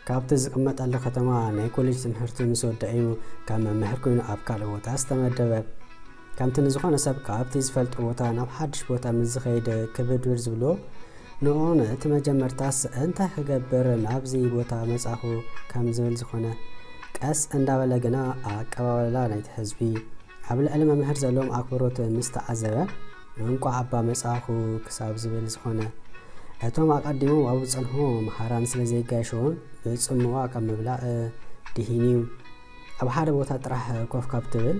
ካብቲ ዝቕመጣሉ ከተማ ናይ ኮሌጅ ትምህርቲ ምስ ወድአዩ ካብ መምህር ኮይኑ ኣብ ካልእ ቦታ ዝተመደበ ከምቲ ንዝኾነ ሰብ ካብቲ ዝፈልጦ ቦታ ናብ ሓድሽ ቦታ ምስ ዝኸይድ ክብድብር ዝብሎ ንኦን እቲ መጀመርታስ እንታይ ክገብር ናብዚ ቦታ መጻኹ ከም ዝብል ዝኾነ ቀስ እንዳበለ ግና ኣቀባበላ ናይቲ ህዝቢ ኣብ ልዕሊ መምህር ዘለዎም ኣክብሮት ምስ ተዓዘበ እንቋ ኣባ መጻኹ ክሳብ ዝብል ዝኾነ እቶም ኣቀዲሞም ኣብ ፀንሖ መሃራን ስለ ዘይጋይሾን ብፅምዋ ካብ ምብላዕ ድሂኒው ኣብ ሓደ ቦታ ጥራሕ ኮፍ ካብ ትብል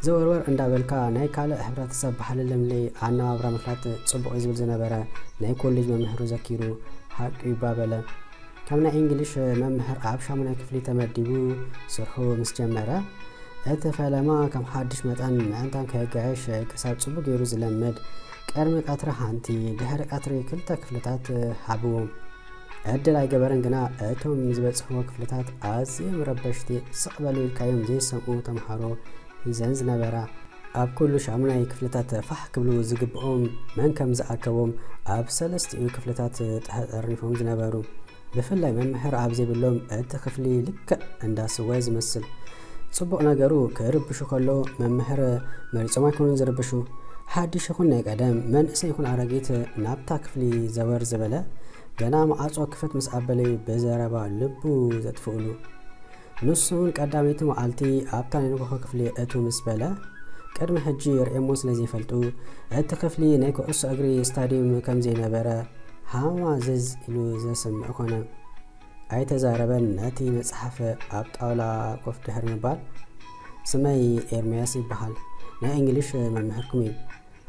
ዘወርወር እንዳበልካ ናይ ካልእ ሕብረተሰብ ባህሊ ልምለይ ኣነባብራ ምፍላጥ ጽቡቕ ዝብል ዝነበረ ናይ ኮሌጅ መምህሩ ዘኪሩ ሓቂ ይባበለ ካብ ናይ እንግሊሽ መምህር ኣብ 8ይ ክፍሊ ተመዲቡ ስርሑ ምስ ጀመረ እቲ ፈለማ ከም ሓድሽ መጠን ምዕንታን ከጋይሽ ክሳብ ጽቡቕ ገይሩ ዝለመድ ቀርሚ ቀትሪ ሓንቲ ድሕሪ ቀትሪ ክልተ ክፍልታት ሓብዎም ዕድል ኣይገበረን ግና እቶም ዝበፅሕዎ ክፍልታት ኣዝዮም ረበሽቲ ስቕበሉ ኢልካዮም ዘይሰምዑ ተምሃሮ ሂዘን ዝነበራ ኣብ ኩሉ 8 ክፍልታት ፋሕ ክብሉ ዝግብኦም መን ከም ዝኣከቦም ኣብ 3 ክፍልታት ተጠርኒፎም ዝነበሩ ብፍላይ መምህር ኣብ ዘይብሎም እቲ ክፍሊ ልክዕ እንዳስወ ዝመስል ጽቡቕ ነገሩ ክርብሹ ከሎ መምህር መሪፆም ኣይኮኑን ዝርብሹ ሓድሽ ይኹን ናይ ቀደም መንእሰይ ይኹን ኣረጊት ናብታ ክፍሊ ዘወር ዝበለ ገና ማዕጾ ክፈት ምስ ኣበለዩ በዘረባ ልቡ ዘጥፍኡሉ ንሱን ቀዳመይቲ መዓልቲ ኣብታ ናይ ንግሆ ክፍሊ እቱ ምስ በለ ቅድሚ ሕጂ ርኤሞ ስለ ዘይፈልጡ እቲ ክፍሊ ናይ ኩዕሶ እግሪ ስታዲየም ከም ዘይነበረ ሃማ ዝዝ ኢሉ ዘሰምዕ ኮነ ኣይተዛረበን ነቲ መጽሓፍ ኣብ ጣውላ ኮፍ ድሕር ምባል ስመይ ኤርምያስ ይበሃል ናይ እንግሊሽ መምህርኩም እዩ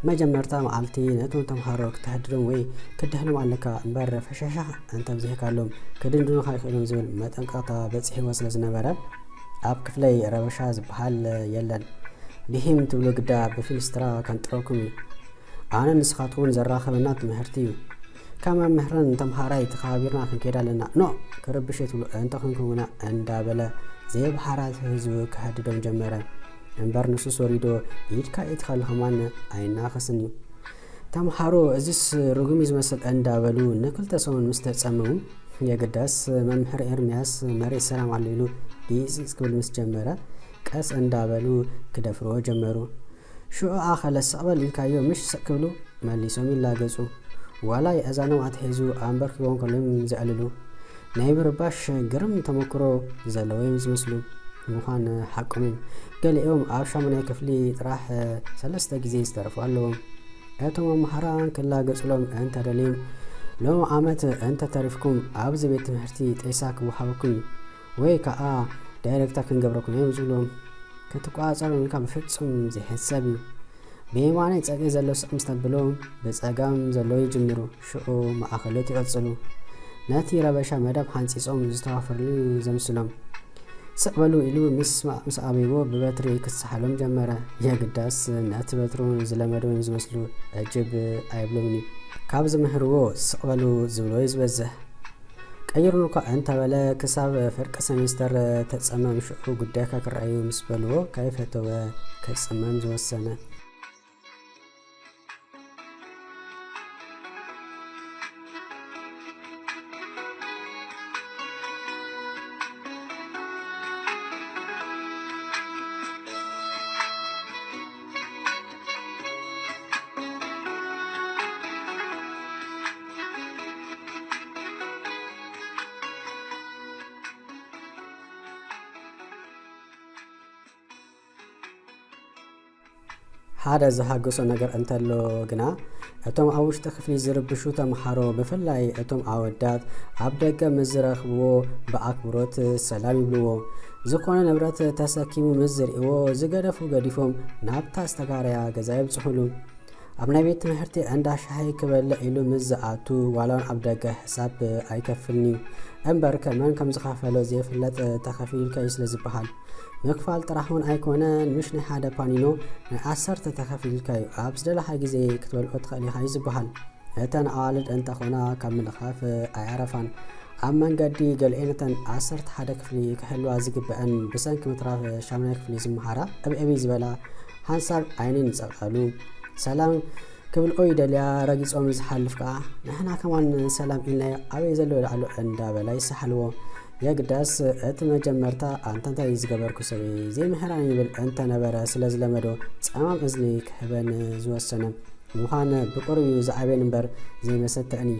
መጀመርታ መዓልቲ ነቶም ተምሃሮ ክትሕድሮም ወይ ክድሕሎም ኣለካ እምበር ፈሻሻ እንተ ብዘይካሎም ክድንድኑ ካይኽእሎም ዝብል መጠንቀቕታ በፂሕዎ ስለ ዝነበረ ኣብ ክፍለይ ረበሻ ዝበሃል የለን ድሂም ትብሎ ግዳ ብፊልስትራ ከንጥረኩም እዩ ኣነ ንስኻትኩን ዘራኸበና ትምህርቲ እዩ ካብ መምህርን ተምሃራይ ተኸባቢርና ክንከይድ ኣለና ኖ ክርብሽ ትብሎ እንተ ክንኩምና እንዳበለ ዘይባሓራት ህዝቢ ክሕድዶም ጀመረ እምበር ንሱስ ወሪዶ ኢድካ ኢትኸልኸማን ኣይናኸስን እዩ ተምሃሮ እዚስ ርጉም ዝመስል እንዳበሉ ንክልተ ሰውን ምስ ተጸመሙ የግዳስ መምህር ኤርምያስ መሬት ሰላም ኣሎ ኢሉ ቢጽ ክብል ምስ ጀመረ ቀስ እንዳበሉ ክደፍርዎ ጀመሩ ሽዑ ኣኸለስ ሰቕበል ኢልካዮ ምሽ ስቕ ክብሉ መሊሶም ይላገጹ ዋላ የእዛኖም ኣትሒዙ ኣንበርኪቦም ከሎም ዝዕልሉ ናይ ምርባሽ ግርም ተመክሮ ዘለዎ ዝመስሉ ምዃን ሓቆም ገሊኦም ኣብ 8ይ ክፍሊ ጥራሕ 3 ጊዜ ዝተረፉ ኣለዎም እቶም መምህራን ክላገጹሎም እንተደልዮም ሎም ዓመት እንተ ተሪፍኩም ኣብዚ ቤት ትምህርቲ ጤሳ ክወሃበኩም ወይ ከዓ ዳይሬክተር ክንገብረኩም እዮም ዝብሎም ክትቋፀሩ ኢልካ ብፍጹም ዘይሕሰብ እዩ ብየማናይ ፀገ ዘሎ ስቕ ምስ ተብሎም ብፀጋም ዘሎ ይጅምሩ ሽዑ ማእኸሎት ይቕፅሉ ነቲ ረበሻ መደብ ሓንፂፆም ዝተዋፈርሉ ዘምስሎም ስቕበሉ ኢሉ ምስ ኣበይቦ ብበትሪ ክሳሓሎም ጀመረ የግዳስ ነቲ በትሩን ዝለመደውን ዝመስሉ እጅብ ኣይብሎምን እዩ ካብ ዝምህርዎ ስቕበሉ ዝብሎ ዝበዝሕ ቀይሩን እኳ እንተበለ ክሳብ ፍርቂ ሰሜስተር ተጸመም ሽዑ ጉዳይካ ክረአዩ ምስ በልዎ ከይፈተወ ከጽመም ዝወሰነ ሓደ ዝሃገሶ ነገር እንተሎ ግና እቶም ኣብ ውሽጢ ክፍሊ ዝርብሹ ተምሃሮ ብፍላይ እቶም ኣወዳት ኣብ ደገ ምስ ዝረኽብዎ ብኣክብሮት ሰላም ይብልዎ ዝኾነ ንብረት ተሰኪሙ ምስ ዝርእዎ ዝገደፉ ገዲፎም ናብታ ዝተጋረያ ገዛ ይብፅሑሉ ኣብ ናይ ቤት ትምህርቲ እንዳሻሂ ክበልዕ ኢሉ ምስ ዝኣቱ ዋላውን ኣብ ደገ ሕሳብ ኣይከፍልኒ እምበር ከመን ከም ዝኸፈሎ ዘይፍለጥ ተኸፊልካ እዩ ስለ ዝበሃል ምክፋል ጥራሕውን ኣይኮነን ምሽ ናይ ሓደ ፓኒኖ ናይ 10 ተኸፊልካ እዩ ኣብ ዝደለኻ ግዜ ክትበልዖ ትኽእል ኢኻ እዩ ዝበሃል እተን ኣዋልድ እንተኾና ካብ ምልኻፍ ኣይዕረፋን ኣብ መንገዲ ገሊአን 11 ክፍሊ ክሕልዋ ዝግበአን ብሰንኪ ምትራፍ 8ይ ክፍሊ ዝመሃራ ዕብዕብ ዝበላ ሓንሳብ ዓይንን ይጸቕጠሉ ሰላም ክብልኦ ይደልያ ረጊጾም ዝሓልፍ ከዓ ንሕና ከማን ሰላም ኢልናዮ ኣበይ ዘሎ ይልዓሉ እንዳበላ ይሰሓልዎ የግዳስ እቲ መጀመርታ አንተንታ ይዝገበርኩ ሰበ ዘይምህራን ይብል እንተ ነበረ ስለዝለመዶ ጻማም እዝኒ ክህበን ዝወሰነ ሙኻነ ብቁርዩ ዝዓበን እምበር ዘይመሰተኒ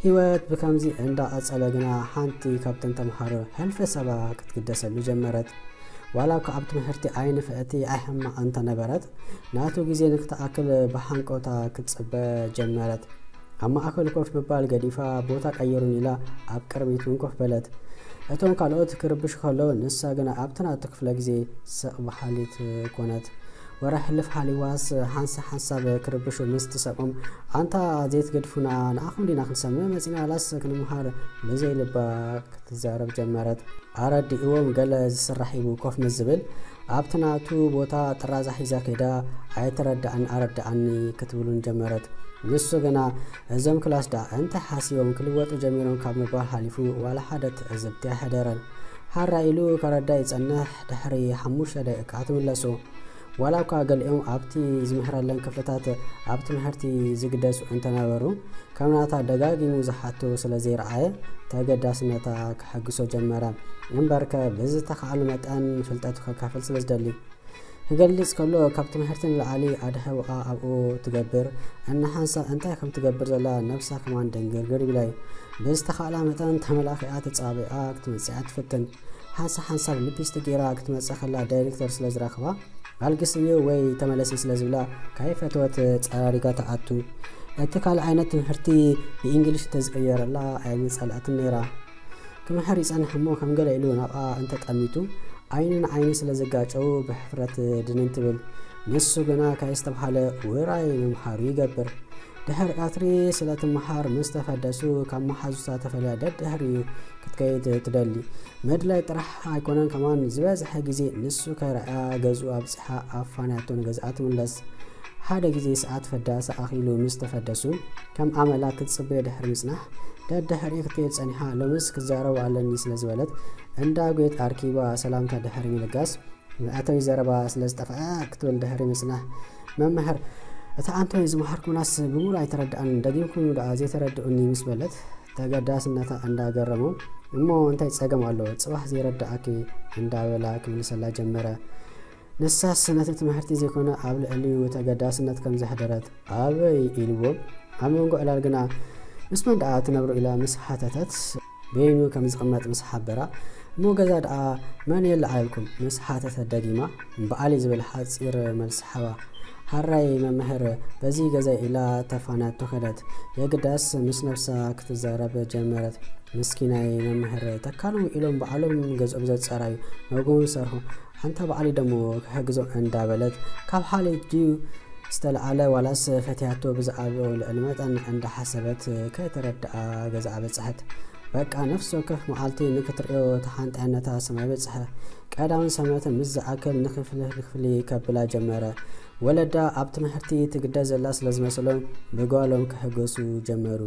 ህይወት ብከምዚ እንዳ አጸለግና ሓንቲ ካብተን ተምሃሮ ህልፈ ሰባ ክትግደሰሉ ጀመረት ዋላ ከአብ ትምህርቲ አይን ፍእቲ አይሕማ እንተ ነበረት ናቱ ጊዜ ንክተአክል በሓንቆታ ክትጽበ ጀመረት አብ ማእከል ኮፍ ምባል ገዲፋ ቦታ ቀየሩን ኢላ አብ ቅርቢቱን ኮፍ በለት እቶም ካልኦት ክርብሽ ከለው ንሳ ግና ኣብተናቱ ክፍለ ጊዜ ስቕ በሓሊት ኮነት ወራህ ልፍ ሓሊዋስ ሓንሳብ ክርብሹ ምስ ትሰቆም አንታ ዘይት ገድፉና ንኣኹም ዲና ክንሰምዕ መፂና ላስ ክንምሃር ብዘይ ልባ ክትዛረብ ጀመረት ኣረዲእዎም ገለ ዝስራሕ ኢቡ ኮፍ ምዝብል ኣብተናቱ ቦታ ጥራዛ ሒዛ ከይዳ ኣይተረዳእን ኣረዳእኒ ክትብሉን ጀመረት ንሱ ግና እዞም ክላስ ዳ እንታይ ሓሲቦም ክልወጡ ጀሚሮም ካብ ምባል ሓሊፉ ዋላ ሓደ ትዕዝብቲ ኣይሕደረን ሓራ ኢሉ ከረዳይ ይጸንሕ ድሕሪ 5 ደቂቃ ትምለሱ ዋላ እኳ ገሊኦም ኣብቲ ዝምህረለን ክፍልታት ኣብ ትምህርቲ ዝግደሱ እንተነበሩ ከምናታ ደጋጊሙ ዝሓቱ ስለ ዘይረኣየ ተገዳስነታ ክሕግሶ ጀመረ እምበርከ ብዝተኸኣሉ መጠን ፍልጠቱ ከካፍል ስለ ዝደሊ ክገልጽ ከሎ ካብ ትምህርቲ ንላዕሊ ኣድሕውኣ ኣብኡ ትገብር እናሓንሳ እንታይ ከም ትገብር ዘላ ነብሳ ከማን ደንግርግር ይብላይ ብዝተኸኣላ መጠን ተመላኺኣ ተጻቢኣ ክትመጽኣ ትፍትን ሓንሳብ ሊፕስቲክ ጌራ ክትመጽእ ከላ ዳይሬክተር ስለ ዝረኽባ አልግስዮ ወይ ተመለሲ ስለ ዝብላ ካይፈትወት ጸራሪጋ ተኣቱ እቲ ካል ዓይነት ትምህርቲ ብእንግሊሽ ተዝቀየረላ ኣይመጸልአትን ነይራ ክምሕር ይጸንሕ እሞ ከም ገለ ኢሉ ናብኣ እንተጠሚቱ ዓይንን ዓይኒ ስለ ዘጋጨው ብሕፍረት ድንን ትብል ንሱ ግና ካይስተብሃለ ውራይ መምሃሩ ይገብር ድሕሪ ቀትሪ ስለ ትመሃር ምስ ተፈደሱ ካብ መሓዙሳ ተፈልያ ደድሕሪ ክትከይድ ትደሊ መድላይ ጥራሕ ኣይኮነን ከማን ዝበዝሐ ጊዜ ንሱ ከይረኣያ ገዙ ኣብፅሓ ኣፋንያቶን ገዝኣ ትምለስ ሓደ ጊዜ ሰዓት ፈዳሰ ኣኺሉ ምስ ተፈደሱ ከም ኣመላ ክትጽበዮ ድሕሪ ምጽናሕ ደድሕሪ ክትከይድ ጸኒሓ ሎምስ ክዛረቡ ኣለኒ ስለ ዝበለት እንዳ ጐየት ኣርኪባ ሰላምታ ድሕሪ ምልጋስ መእተዊ ዘረባ ስለ ዝጠፍአ ክትብል ድሕሪ ምጽናሕ መምህር እታ አንተ ዝመሃርኩናስ ብሙሉ ኣይተረዳእን ደጊምኩም ደኣ ዘይተረድኡኒ ምስ በለት ተገዳስነታ እንዳገረሙ እሞ እንታይ ጸገም ኣሎ ጽባሕ ዘይረዳእኪ እንዳበላ ክምልሰላ ጀመረ ንሳስ ነቲ ትምህርቲ ዘይኮነ ኣብ ልዕሊኡ ተገዳስነት ከም ዘሕደረት ኣበይ ኢልዎም ኣብ መንጎ ዕላል ግና ምስ መን ደኣ ትነብሩ ኢላ ምስ ሓተተት በይኑ ከም ዝቕመጥ ምስ ሓበራ እሞ ገዛ ደኣ መን የለዓልኩም ምስ ሓተተት ደጊማ በዓሊ ዝብል ሓፂር መልሲ ሓባ ሓራይ መምህር በዚ ገዛ ኢላ ተፋናቶ ከደት የግዳስ ምስ ነፍሳ ክትዛረብ ጀመረት ምስኪናይ መምህር ተካሎም ኢሎም በዓሎም ገዝኦም ዘጸራዩ መጎም ሰርሑ አንታ በዓሊ ደሞ ክሕግዞ እንዳበለት ካብ ሓሊት ድዩ ዝተለዓለ ዋላስ ፈትያቶ ብዛዕባው ልዕሊ መጠን እንዳሓሰበት ከይተረድኣ ገዛ በጽሐት በቃ ነፍስ ወከፍ መዓልቲ ንክትርእዮ ተሓንጣነታ ሰማይ በጽሐ ቀዳምን ሰማያትን ምስ ዝኣክል ንክፍሊ ከብላ ጀመረ ወለዳ ኣብ ትምህርቲ ትግደ ዘላ ስለ ዝመስሎም ብጓሎም ክሕገሱ ጀመሩ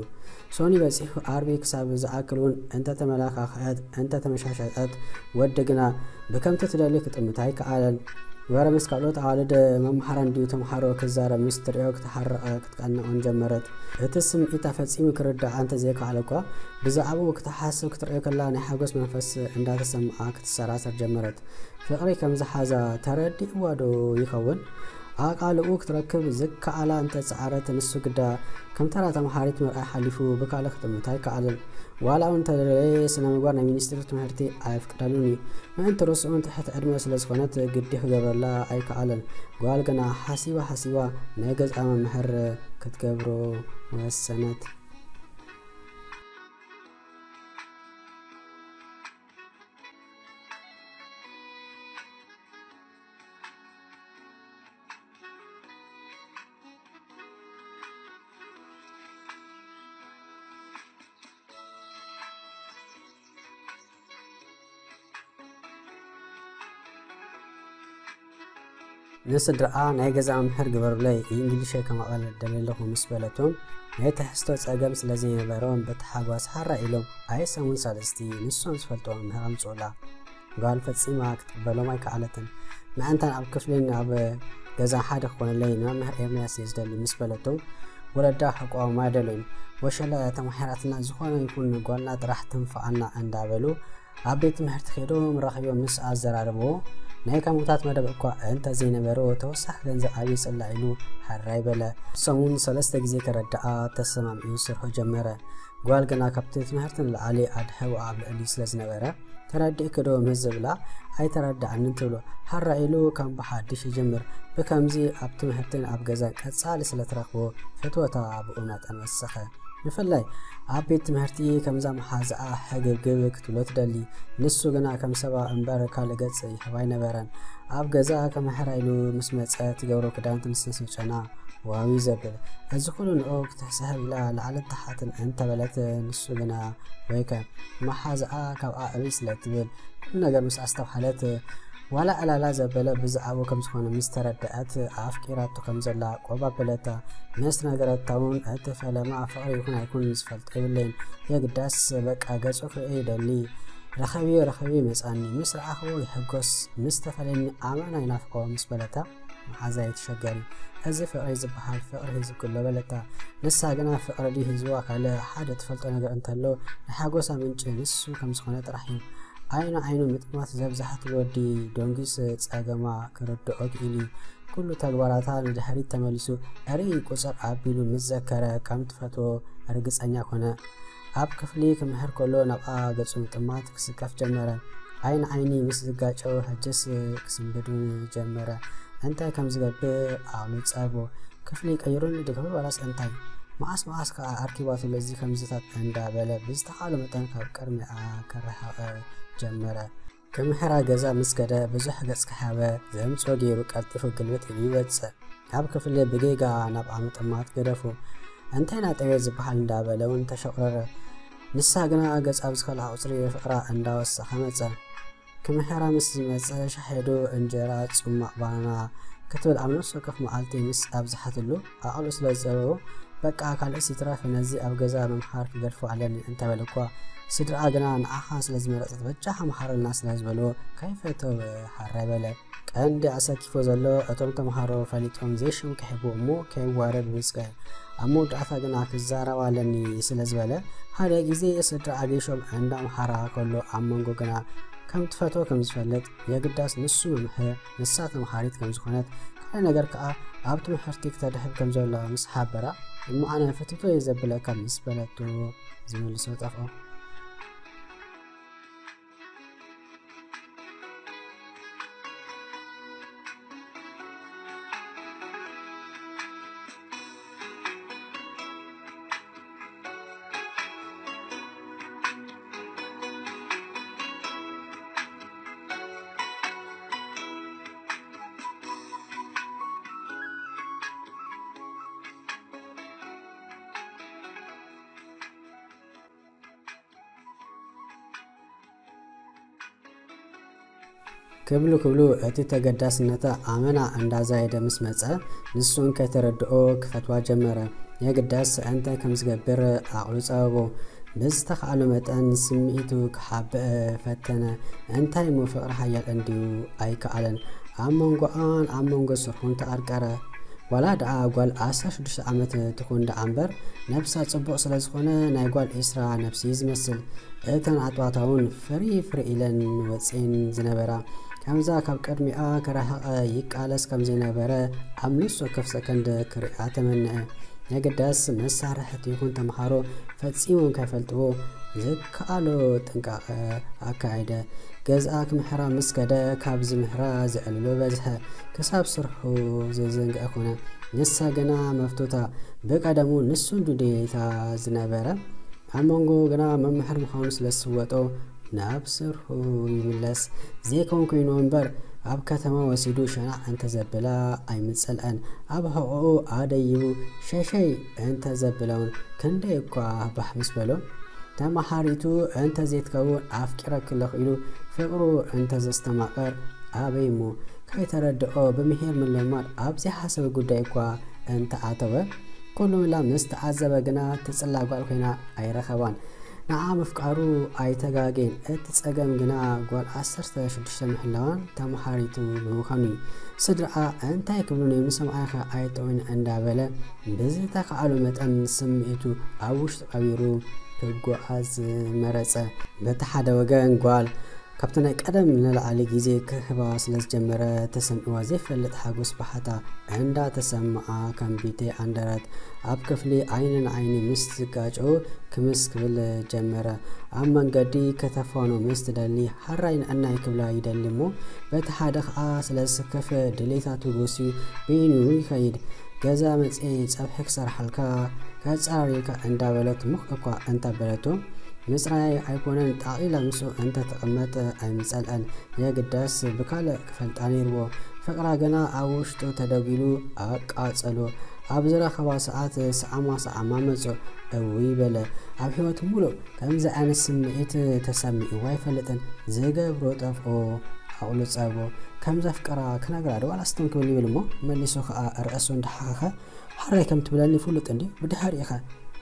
ሶኒ በፂሑ ኣርቢ ክሳብ ዝኣክልውን እንተ ተመላኻኽዐት እንተ ተመሻሸጠት ወዲ ግና ብከምቲ ትደሊ ክጥምት ኣይከኣለን ወረ ምስ ካልኦት ኣዋልድ መምሃራን ድዩ ተምሃሮ ክዛረብ ምስ ትሪኦ ክትሓረቐ ክትቀንዖን ጀመረት እቲ ስምዒታ ፈጺሙ ክርዳእ እንተ ዘይከኣለ እኳ ብዛዕባኡ ክትሓስብ ክትሪኦ ከላ ናይ ሓጎስ መንፈስ እንዳተሰምዓ ክትሰራሰር ጀመረት ፍቕሪ ከም ዝሓዛ ተረዲእዋ ዶ ይኸውን ኣቃልኡ ክትረክብ ዝከኣላ እንተ ጸዓረት ንሱ ግዳ ከም ተራ ተምሃሪት ምርኣይ ሓሊፉ ብካለ ክትጥምት ኣይከኣለን ዋላ እውን ተደለየ ስነ ምግባር ናይ ሚኒስትሪ ትምህርቲ ኣይፍቅደሉኒ ምእንቲ ርስኡን ትሕቲ ዕድመ ስለ ዝኾነት ግዲ ክገበረላ ኣይከኣለን ጓል ግና ሓሲባ ናይ ገዝኣ መምህር ክትገብሮ ወሰነት ንስድረኣ ናይ ገዛ መምህር ግበሩለይ እንግሊሽ ከማቐል ደለለኹም ምስ በለቶም ናይ ተሕዝቶ ጸገም ስለ ዘይነበሮም በተሓጓስ ሓራ ኢሎም ኣይሰሙን ሳለስቲ ንሶም ዝፈልጥዎ መምህር ኣምፅኡላ ጓል ፈጺማ ክትቅበሎም ኣይከኣለትን ምእንታን ኣብ ክፍልን ኣብ ገዛ ሓደ ክኾነለይ ንመምህር ኤርምያስ ዝደሊ ምስ በለቶም ወለዳ ሕቋም ኣይደሉን ወሸለ ተማሒራትና ዝኾነ ይኩን ጓልና ጥራሕ ትንፈዓና እንዳበሉ ኣብ ቤት ትምህርቲ ኸይዶም ረኺቦም ምስ ኣዘራርቦ ናይ ካሙታት መደብ እኳ እንተ ዘይነበሮ ተወሳኺ ገንዘብ ዓብዪ ፅላዕ ኢሉ ሓራይ በለ። ሰሙን 3 ግዜ ከረዳኣ ተሰማሚዑ ስርሑ ጀመረ። ጓል ገና ካብቲ ትምህርቲ ንላዕሊ ኣድሕው ኣብ ልዕሊ ስለ ዝነበረ ተረዲእ ክዶ ምስ ዝብላ ኣይተረዳእንን ትብሎ ሓራ ኢሉ ከም ብሓድሽ ይጀምር። ብከምዚ ኣብ ትምህርትን ኣብ ገዛን ቀጻሊ ስለ ትረኽቦ ፍትወታ ብኡና ጠንወሰኸ። ንፍላይ ኣብ ቤት ትምህርቲ ከምዛ መሓዝኣ ሕግብግብ ክትብሎ ትደሊ። ንሱ ግና ከም ሰባ እምበር ካልእ ገጽ ይህባ ኣይነበረን። ኣብ ገዛ ከመሕራ ኢሉ ምስ መጸ ትገብሮ ክዳንቲ ምስ ነስጨና ዋዊ ዘብል እዚ ኩሉ ንኦ ክትሕስሕብ ኢላ ላዕልን ታሕትን እንተበለት ንሱ ግና ወይከ መሓዝኣ ካብኣ ዕብይ ስለ ትብል ኩሉ ነገር ምስ ኣስተብሓለት ዋላ ዕላላ ዘበለ ብዛዕቦ ከም ዝኾነ ምስ ተረድአት ኣፍቂራቶ ከም ዘላ ቆባ በለታ ምስ ነገረታውን እትፈለማ ፍቕሪ ይኹን ኣይኩን ዝፈልጦ ይብለይን የግዳስ በቃ ገጹ ክርኢ ይደሊ ረኸቢ መጻኒ ምስ ረኣኽቦ ይሕጎስ ምስ ተፈለኒ ኣመና ይናፍቆ ምስ በለታ መሓዛ ይትሸገሪ እዚ ፍቕሪ ዝበሃል ፍቕሪ ሂዝብ ክሎ በለታ ንሳ ግና ፍቕሪ ዲ ሂዝዋ ካለ ሓደ ትፈልጦ ነገር እንተሎ ንሓጎሳ ምንጭ ንሱ ከም ዝኾነ ጥራሕ እዩ። ዓይኑ ምጥማት ዘብዛሕት ወዲ ዶንጊስ ጸገማ ክርድኦ ክኢሊ ኩሉ ተግባራታ ንድሕሪት ተመሊሱ እሪ ቁፅር ኣቢሉ ምስ ዘከረ ከም ትፈትዎ ርግፀኛ ኮነ። ኣብ ክፍሊ ክምሕር ከሎ ናብኣ ገጹ ምጥማት ክስከፍ ጀመረ። ዓይኒ ምስ ዝጋጨው ሕጅስ ክስንብድ ጀመረ። እንታይ ከም ዝገብር ኣቕሉ ጸቦ ክፍሊ ቀይሩን ድግብር ወላስ እንታይ መዓስ ከዓ ኣርኪባቱ ለዚ ከምዝታት እንዳበለ ብዝተኻለ መጠን ካብ ቅድሚኣ ከረሓቐ ጀመረ። ክምሕራ ገዛ ምስ ገደ ብዙሕ ገጽ ክሓበ ዘምፅኦ ገይሩ ቀልጢፉ ግልብጥ ኢሉ ይወፅእ። ኣብ ክፍሊ ብጌጋ ናብኣ ምጥማት ገደፉ እንታይ ናጠቤት ዝበሃል እንዳበለውን ተሸቑረረ። ንሳ ግና ገጻ ብዝከልዓ ቁፅሪ ፍቕራ እንዳወሰኸ መፀ። ክምሕራ ምስ ዝመፀ ሻሒዱ እንጀራ ጽማቕ ባናና ክትብል ኣብ ነፍሲ ወከፍ መዓልቲ ምስ ኣብዝሓትሉ ኣቕሉ ስለ ዝፀበቦ በቃ ካልእ ሲትራፍ ነዚ ኣብ ገዛ መምሓር ክገድፉ ኣለኒ እንተበለ እኳ ስድራ ግና ንዓኻ ስለ ዝመረፀት በጃኻ መሓረልና ስለ ዝበልዎ ከይፈተው ሓራይ በለ። ቀንዲ ኣሰኪፎ ዘሎ እቶም ተምሃሮ ፈሊጦም ዘይሽም ክሕቡ እሞ ከይዋረድ ምስጋይ ኣብ መወዳእታ ግና ክዛረባ ኣለኒ ስለ ዝበለ ሓደ ግዜ ስድራ ኣጌሾም እንዳምሓራ ከሎ ኣብ መንጎ ግና ከም ትፈትዎ ከም ዝፈልጥ የግዳስ ንሱ መምሕር ንሳ ተምሃሪት ከም ዝኾነት ካልእ ነገር ከዓ ኣብ ትምህርቲ ክተድሕብ ከም ዘሎ ምስ ሓበራ እሞ ኣነ ፈትቶ የዘብለካ ምስ በለቱ ዝመልሶ ጠፍኦ። ክብሉ እቲ ተገዳስነታ ኣመና እንዳዛየደ ምስ መፀ ንሱን ከይተረድኦ ክፈትዋ ጀመረ። የግዳስ እንታይ ከም ዝገብር ኣቕሉ ጸበቦ ብዝተኻእሎ መጠን ስምዒቱ ክሓብእ ፈተነ። እንታይ ሞ ፍቕሪ ሓያል እንድዩ ኣይከኣለን። ኣብ መንጎኣን ኣብ መንጎ ስርሑን ተቐርቀረ። ዋላ ደኣ ጓል 16 ዓመት ትኹን ደኣ እምበር ነብሳ ጽቡቕ ስለ ዝኾነ ናይ ጓል ኤስራ ነብሲ ዝመስል እተን ኣጥዋታውን ፍሪ ኢለን ወፂን ዝነበራ ከምዛ ካብ ቅድሚኣ ከረሓቐ ይቃለስ ከም ዘይነበረ ኣብ ንሱ ወከፍ ሰከንድ ክሪኣ ተመንዐ። የግዳስ መሳርሕቲ ይኹን ተምሃሮ ፈጺሞም ከይፈልጥዎ ዝከኣሎ ጥንቃቐ ኣካይደ። ገዝኣ ክምሕራ ምስ ከደ ካብ ዝምሕራ ዝዕልሎ በዝሐ ክሳብ ስርሑ ዘዘንግአ ኮነ። ንሳ ግና መፍቶታ ብቀደሙ ንሱ ዱዴታ ዝነበረ ኣብ መንጎ ግና መምሕር ምዃኑ ስለ ዝስወጦ ናብ ስርሑ ይምለስ ዘይኮን ኮይኑ እምበር ኣብ ከተማ ወሲዱ ሸናዕ እንተዘብላ ኣይምፀልአን። ኣብ ሕቑኡ ኣደይቡ ሸሸይ እንተዘብለውን ክንደይ እኳ ባሕ ምስ በሎ ተመሓሪቱ እንተዘይትከውን ኣፍቂረ ክለኽ ኢሉ ፍቕሩ እንተዘስተማቐር ኣበይ እሞ ከይተረድኦ ብምሄር ምልማድ ኣብ ዘይሓሰበ ጉዳይ እኳ እንተኣተወ ኩሉ ምላ ምስ ተዓዘበ ግና ትፅላ ጓል ኮይና ኣይረኸባን። ንዓ ምፍቃሩ ኣይተጋገን። እቲ ጸገም ግና ጓል 16 ምሕላዋን ተመሓሪቱ ብምዃኑ እዩ። ስድራኣ እንታይ ክብሉ ነይ ምሰምዓኸ ኣይጠውኒ እንዳበለ ብዝተኻእሉ መጠን ስምዒቱ ኣብ ውሽጡ ቀቢሩ ክጓዓዝ መረፀ በቲ ሓደ ወገን ጓል ካብቲ ናይ ቀደም ንላዕሊ ግዜ ክህባ ስለዝጀመረ ተሰሚዕዋ ዘይፈልጥ ሓጎስ ባሕታ እንዳተሰምዓ ከም ቢቴ ኣንደረት ኣብ ክፍሊ ዓይንን ዓይኒ ምስ ዝጋጭው ክምስ ክብል ጀመረ። ኣብ መንገዲ ከተፋኖ ምስ ትደሊ ሓራይ ንዕናይ ክብላ ይደሊ እሞ በቲ ሓደ ከዓ ስለዝስከፈ ድሌታቱ ጎሲዩ ብኢኑ ይኸይድ። ገዛ መፂ ፀብሒ ክሰርሓልካ ከፀራሪልካ እንዳበለት ሙኽ እኳ እንተበለቶ ምፅራይ ኣይኮነን ጣቂላ ምስኡ እንተ ተቐመጠ ኣይምፀልአን የግዳስ ብካልእ ክፈልጣን ይርቦ ፍቅራ ገና ኣብ ውሽጡ ተደጊሉ ኣቃፀሎ ኣብ ዝረኸባ ሰዓት ሰዓማ መፆ እውይ በለ ኣብ ሂወት ሙሉእ ከምዚ ዓይነት ስምዒት ተሰሚዕዋ ኣይፈልጥን ዝገብሮ ጠፍኦ ኣቕሉ ፀቦ ከምዚ ፍቅራ ክነግራ ዶ ዋላስቶም ክብል ይብል እሞ መሊሱ ከዓ ርእሱ እንዳሓኸኸ ሓራይ ከም ትብለኒ ይፍሉጥ እንዲ ብድሕሪ ኢኸ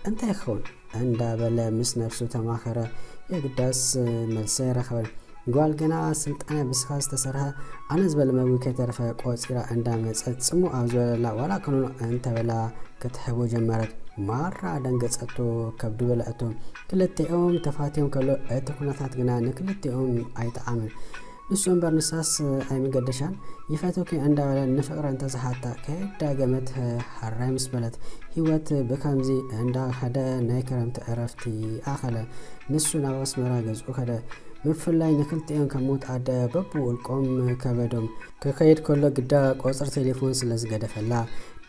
እንታይ ክኸውን እንዳበለ ምስ ነፍሱ ተማኸረ። የግዳስ መልሲ ይረኸበን ጓል ገና ስልጣነ ብስኻ ዝተሰርሐ ኣነ ዝበለ መዊ ከይተረፈ ቆፂራ እንዳመፀት ፅሙእ ኣብ ዝበለላ ዋላ ከኖ እንተበላ ክትሕቦ ጀመረት። ማራ ደንገፀቶ ከብዱ በልዐቶ ክልቲኦም ተፋትዮም ከሎ እቲ ኩነታት ግና ንክልቲኦም ኣይጠዓምን። ንሱ እምበር ንሳስ ኣይምገደሻን ይፈትውኪ እንዳበለ ንፍቅረ እንተዝሓታ ከዳገመት ሓራይ ምስ በለት ሂወት ብከምዚ እንዳኸደ ናይ ክረምቲ ዕረፍቲ ኣኸለ። ንሱ ናብ ኣስመራ ገዝኡ ከደ ምፍላይ ንክልቲኦም ከሞት ኣደ በብውልቆም ከበዶም ክኸይድ ከሎ ግዳ ቆፅሪ ቴሌፎን ስለዝገደፈላ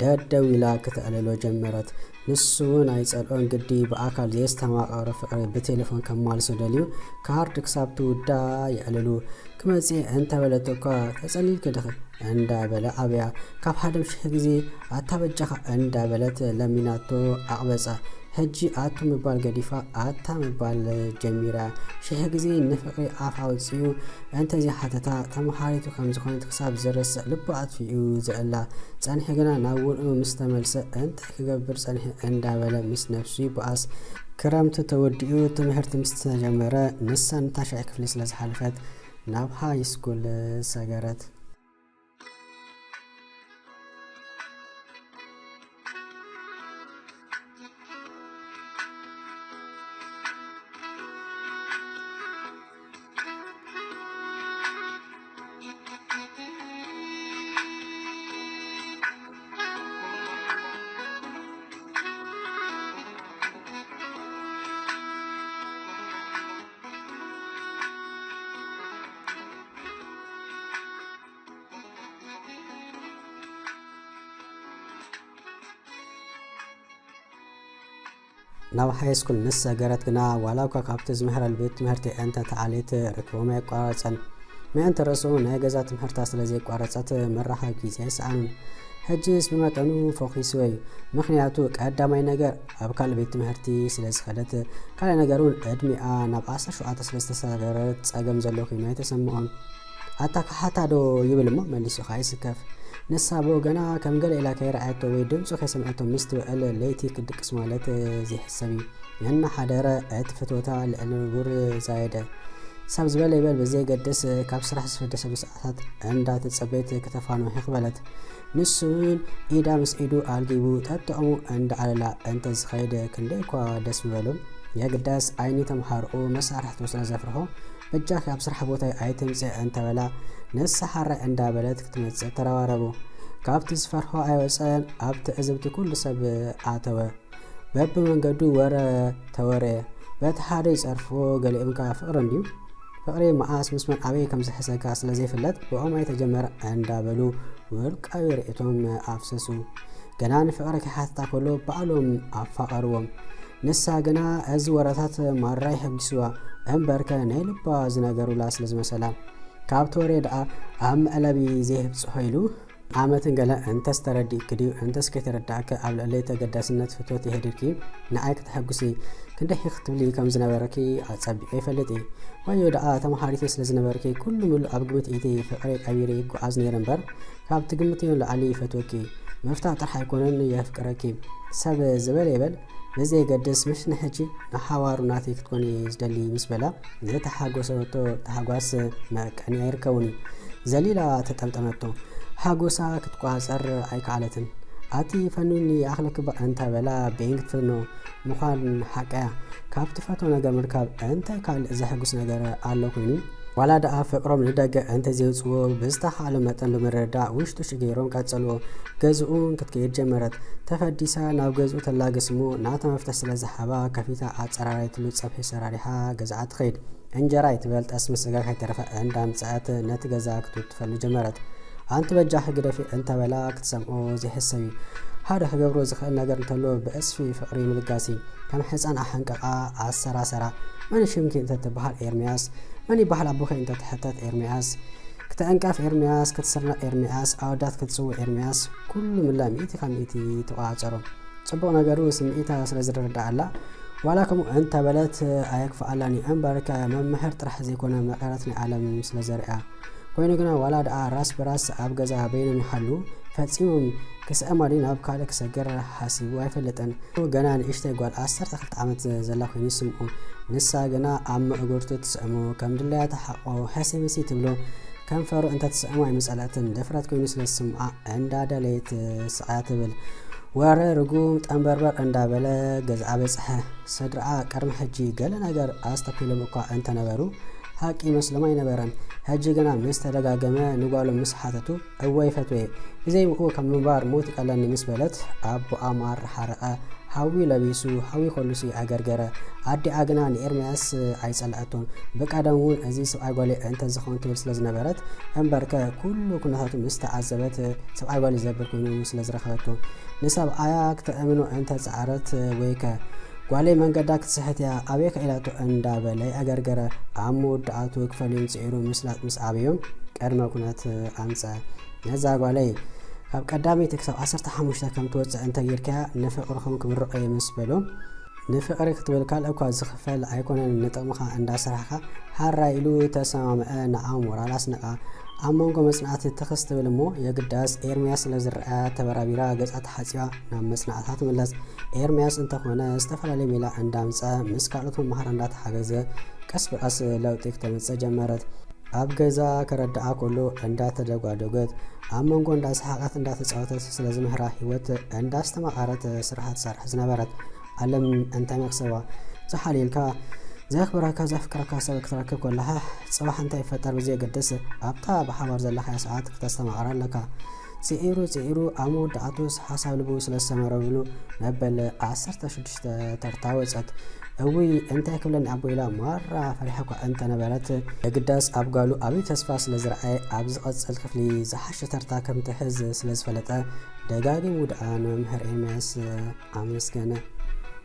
ደደው ኢላ ክትዕልሎ ጀመረት። ንሱ እውን ኣይፀልኦን ግዲ ብኣካል ዘስተማቐረ ፍቅሪ ብቴሌፎን ከማልሶ ደልዩ ካርድ ክሳብ ትውዳ ይዕልሉ ክመፂ እንተበለቶ እኳ ተፀሊል ክድኽ እንዳበለ ኣብያ ካብ ሓደም ሽሕ ግዜ ኣታበጃኻ እንዳበለት ለሚናቶ ኣቕበፃ ሕጂ ኣቱ ምባል ገዲፋ ኣታ ምባል ጀሚራ ሽሕ ግዜ ንፍቅሪ ኣፍ ኣውፅኡ እንተዚ ሓተታ ተመሓሪቱ ከም ዝኾነት ክሳብ ዝርስዕ ልቡ ኣጥፊኡ ዘእላ ፀንሒ ግና ናብ ውልኡ ምስ ተመልሰ እንታይ ክገብር ፀንሒ እንዳበለ ምስ ነፍሱ ይበኣስ። ክረምቲ ተወዲኡ ትምህርቲ ምስ ተጀመረ ንሳ ንታሽዒ ክፍሊ ስለዝሓልፈት ናብ ሃይ ስኩል ሰገረት። ናብ ሃይ ስኩል ምስ ሰገረት ግና ዋላውካ ካብቲ ዝምሕረል ቤት ትምህርቲ እንተ ተዓሌት ርክቦም ኣይቋረፀን። ምእንቲ ርእሱ ናይ ገዛ ትምህርታ ስለዘይቋረፀት መራኸቢ ግዜ ኣይሰኣኑን። ሕጂስ ብመጠኑ ፎኪሱ እዩ። ምክንያቱ ቀዳማይ ነገር ኣብ ካልእ ቤት ትምህርቲ ስለዝኸደት ካልእ ነገር እውን ዕድሚኣ ናብ 17 ስለዝተሰገረት ፀገም ዘሎ ኮይኑ ኣይተሰምዖን። ኣታካሓታ ዶ ይብል እሞ መሊሱ ይስከፍ። ንሳ ቦ ገና ከም ገለ ኢላ ከይረኣየቶ ወይ ድምፁ ከይሰምዐቶ ምስ ትውዕል ለይቲ ክድቅስ ማለት ዘይሕሰብ እዩ። የና ሓደረ እቲ ፍትወታ ልዕሊ ንቡር ዛየደ ሳብ ዝበለ ይበል ብዘይገድስ ካብ ስራሕ ዝፈደሰ ብሰዓታት እንዳተፀበይት ከተፋኖ ይኽበለት። ንሱ እውን ኢዳ ምስ ኢዱ ኣልጊቡ ተጥቕሙ እንዳዓለላ እንተ ዝኸይድ ክንደይ እኳ ደስ ምበሉ። የግዳስ ዓይኒ ተምሃርኡ መሳርሕቲ ስለ ዘፍርሖ በጃኺ ኣብ ስራሕ ቦታ ኣይትምፅእ እንተበላ ንሳ ሓራይ እንዳበለት ክትመፅእ ተረባረቡ። ካብቲ ዝፈርሖ ኣይወፀን። ኣብቲ እዝብቲ ኩሉ ሰብ ኣተወ። በቢ መንገዱ ወረ ተወረየ። በቲ ሓደ ይፀርፎ ገሊኡምካ ፍቅሪ እንድዩ ፍቅሪ መዓስ ምስመን ኣበይ ከም ዝሕሰካ ስለዘይፍለጥ ብኦማይ ተጀመረ እንዳበሉ ውልቃዊ ርእቶም ኣፍሰሱ። ገና ንፍቅሪ ክሓትታ ከሎ ባዕሎም ኣፋቐርዎም። ንሳ ግና እዚ ወረታት ማራይ ሕጊስዋ እምበርከ ናይ ልባ ዝነገሩላ ስለዝመሰላ ካብቲ ወሬ ደኣ ኣብ መዕለቢ ዘይህብፅሖ ኢሉ ዓመትን ገለ እንተስተረዲእ ክድዩ እንተስከይተረዳእከ ኣብ ልዕሊ ተገዳስነት ፍትወት ይሄድልኪ ንዓይ ክትሐጉሲ ክንደይ ክትብሊ ከም ዝነበረኪ ኣፀቢቑ ይፈልጥ እዩ። ወዮ ደኣ ተመሃሪቴ ስለዝነበርኪ ኩሉ ሙሉእ ኣብ ግምት ኢቲ ፍቅሪ ቀቢረ ይጓዓዝ ነይረ እምበር ካብቲ ግምት ዮ ላዕሊ ይፈትወኪ መፍታሕ ጥራሕ ኣይኮነን የፍቅረኪ ሰብ ዝበለ ይበል ብዘይገድስ ምሽ ንሕጂ ንሓዋሩ ናተይ ክትኮኒ ዝደሊ ምስ በላ ዘተሓጎሰቶ ተሓጓስ መቀኒ ኣይርከቡን እዩ። ዘሊላ ተጠምጠመቶ ሓጎሳ ክትቋፀር ኣይከዓለትን። ኣቲ ፈኑኒ ኣኽለክ እንተ በላ ብእንግትፍኖ ምዃን ሓቀያ ካብ ትፈቶ ነገር ምርካብ እንታይ ካልእ ዘሐጉስ ነገር ኣሎ ኮይኑ ዋላ ደኣ ፍቅሮም ንደገ እንተ ዘውፅዎ ብዝተኻለ መጠን ብምርዳእ ውሽጡ ሽገይሮም ቀጸልዎ ገዝኡን ክትከይድ ጀመረት ተፈዲሳ ናብ ገዝኡ ተላገስሙ ናተ መፍትሕ ስለ ዝሓባ ከፊታ ኣፀራራይትሉ ፀብሒ ሰራሪሓ ገዝኣ ትኸይድ እንጀራ ይትበል ጠስሚ ስጋ ከይተረፈ እንዳምፅአት ነቲ ገዛ ክትትፈሉ ጀመረት ኣንቲ በጃኺ ግደፊ እንተ በላ ክትሰምዖ ዘይሕሰብ እዩ ሓደ ክገብሮ ዝኽእል ነገር እንተሎ ብእስፊ ፍቅሪ ምልጋሲ ከም ሕፃን ኣሓንቀቓ ኣሰራሰራ መን ሽምኪ እንተ ትበሃል ኤርምያስ መን ይበሃል ኣቦኸ እንተ ትሕተት ኤርምያስ ክትአንቃፍ ኤርምያስ ክትስርናቕ ኤርምያስ ኣወዳት ክትጽውዕ ኤርምያስ ኩሉ ምላ ሚእቲ ካብ ሚእቲ ተቋፀሮ ጽቡቕ ነገሩ ስምዒታ ስለ ዝርዳኣላ ዋላ ከምኡ እንተ በለት ኣየክፍኣላኒ እምበርከ መምሕር ጥራሕ ዘይኮነ መቐረት ናይ ዓለም ስለ ዘርያ ኮይኑ ግና ዋላ ደኣ ራስ በራስ ኣብ ገዛ በይኖም ይሓሉ ፈጺሞም ክስአማሊ ናብ ካልእ ክሰገር ሓሲቡ ኣይፈልጥን ገና ንእሽተይ ጓል 12 ዓመት ዘላ ኮይኑ ይስምዑ ንሳ ግና ኣብ መእጉርቱ ትስእሞ ከም ድለያ ተሓቆ ሕሲምሲ ትብሎ ከንፈሩ እንተ ትስእሞ ኣይምጸላእትን ድፍረት ኮይኑ ስለ ዝስምዓ እንዳደለየት ስቃያ ትብል ወረ ርጉም ጠንበርበር እንዳበለ ገዝኣ በፅሐ ስድራ ቀርሚ ሕጂ ገለ ነገር ኣስተኪሎም እኳ እንተ ነበሩ ሓቂ መስለማ ኣይነበረን ሕጂ ግና ምስ ተደጋገመ ንጓሎም ምስ ሓተቱ እወይ ፈትወየ ብዘይምኡ ከም ምንባር ሞት ይቀለኒ ምስ በለት ኣቦኣ ማር ሓረቐ ሓዊ ለቢሱ ሓዊ ኮሉሲ ኣገርገረ ኣዲኣ ግና ንኤርምያስ ኣይጸልአቶን ብቀደም እውን እዚ ሰብኣይ ጓሌ እንተ ዝኸውን ትብል ስለ ዝነበረት እምበርከ ኩሉ ኩነታቱ ምስ ተዓዘበት ሰብኣይ ጓሌ ዘብል ኮይኑ ስለ ዝረኸበቶ ንሰብኣያ ክትእምኖ እንተ ፃዕረት ወይከ ጓሌ መንገዳ ክትስሕትያ ኣበይ ከኢላቶ እንዳበለይ ኣገርገረ ኣብ መወዳእቱ ክፈልዮም ፅዒሩ ምስ ኣበዮም ቀድመ ኩነት ኣምፀ ነዛ ጓለይ ካብ ቀዳመይቲ ክሳብ 15 ከም ትወፅእ እንተ ጌርካ ንፍቅርኩም ክምርቆ ምስ በሎም ንፍቅሪ ክትብል ካልእ እኳ ዝኽፈል ኣይኮነን ንጥቕምኻ እንዳስራሕካ ሓራ ኢሉ ተሰማምዐ ንዓም ሞራል ኣስነቓ ኣብ መንጎ መጽናዕቲ ትኽስ ትብል እሞ የግዳስ ኤርምያስ ስለ ዝረኣያ ተበራቢራ ገጻ ተሓፂባ ናብ መጽናዕታ ትምለስ ኤርምያስ እንተኾነ ዝተፈላለየ ሜላ እንዳምፀ ምስ ካልኦት መምሃር እንዳተሓገዘ ቀስ ብቀስ ለውጢ ክተምፅእ ጀመረት ኣብ ገዛ ከረዳኣ ከሎ እንዳተደጓደገት ኣብ መንጎ እንዳሰሓቃት እንዳተፃወተት ስለ ዝምህራ ህይወት እንዳስተማቐረት ስራሕ ትሰርሕ ዝነበረት ዓለም እንታይ መክሰባ ዝሓሊልካ ዘኽብረካ ዘፍቅረካ ሰብ ክትረክብ ከለኻ ፅባሕ እንታይ ይፈጠር ብዘየገድስ ኣብታ ብሓባር ዘለካ ሰዓት ክተስተማቕራ ኣለካ ፅዒሩ ኣብ መወዳእቱስ ሓሳብ ልቡ ስለ ዝሰመረብሉ መበል 16 ተርታ ወፀት እውይ እንታይ ክብለኒ ኣቦ ኢላ ማራ ፈሪሓ እኳ እንተ ነበረት የግዳስ ኣብ ጋሉ ዓብይ ተስፋ ስለ ዝረኣየ ኣብ ዝቐፅል ክፍሊ ዝሓሸ ተርታ ከም ትሕዝ ስለ ዝፈለጠ ደጋጊሙ ድኣ ንመምህር ኤርምያስ ኣመስገነ